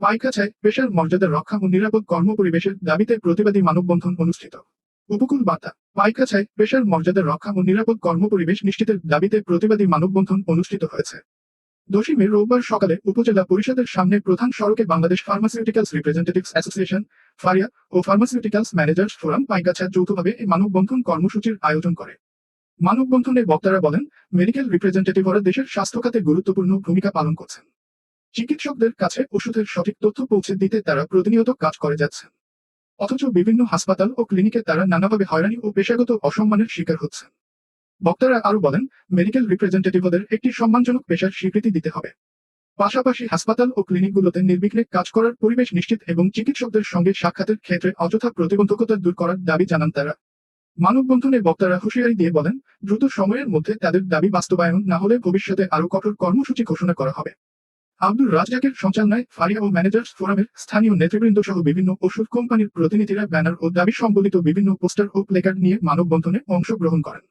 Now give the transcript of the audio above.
পাইকগাছায় পেশার মর্যাদা রক্ষা ও নিরাপদ কর্মপরিবেশের দাবিতে প্রতিবাদী মানববন্ধন অনুষ্ঠিত। উপকূল বার্তা। পাইকগাছায় পেশার মর্যাদা রক্ষা ও নিরাপদ কর্মপরিবেশ নিশ্চিতের দাবিতে প্রতিবাদী মানববন্ধন অনুষ্ঠিত হয়েছে। 10 মে রোববার সকালে উপজেলা পরিষদের সামনে প্রধান সড়কে Bangladesh pharmaceuticals representatives association FARIA ও ফার্মাসিউটিক্যালস ম্যানেজার্স ফোরাম পাইকগাছা যৌথভাবে এই মানববন্ধন কর্মসূচির আয়োজন করে। মানববন্ধনে বক্তারা বলেন, মেডিকেল রিপ্রেজেন্টেটিভরা দেশের স্বাস্থ্য খাতে গুরুত্বপূর্ণ ভূমিকা পালন করছেন। চিকিৎসকদের কাছে ওষুধের সঠিক তথ্য পৌঁছে দিতে তারা প্রতিনিয়ত কাজ করে যাচ্ছেন, অথচ বিভিন্ন হাসপাতাল ও ক্লিনিকে তারা নানাভাবে হয়রানি ও পেশাগত অসম্মানের শিকার হচ্ছেন। বক্তারা আরও বলেন, মেডিকেল রিপ্রেজেন্টেটিভদের একটি সম্মানজনক পেশার স্বীকৃতি দিতে হবে। পাশাপাশি হাসপাতাল ও ক্লিনিকগুলোতে নির্বিঘ্নে কাজ করার পরিবেশ নিশ্চিত এবং চিকিৎসকদের সঙ্গে সাক্ষাতের ক্ষেত্রে অযথা প্রতিবন্ধকতা দূর করার দাবি জানান তারা। মানববন্ধনে বক্তারা হুঁশিয়ারি দিয়ে বলেন, দ্রুত সময়ের মধ্যে তাদের দাবি বাস্তবায়ন না হলে ভবিষ্যতে আরও কঠোর কর্মসূচি ঘোষণা করা হবে। আব্দুর রাজ্জাকের সঞ্চালনায় ফারিয়া ও ম্যানেজার্স ফোরামের স্থানীয় নেতৃবৃন্দ সহ বিভিন্ন ওষুধ কোম্পানির প্রতিনিধিরা ব্যানার ও দাবি সম্বলিত বিভিন্ন পোস্টার ও প্লেকার্ড নিয়ে মানববন্ধনে অংশগ্রহণ করেন।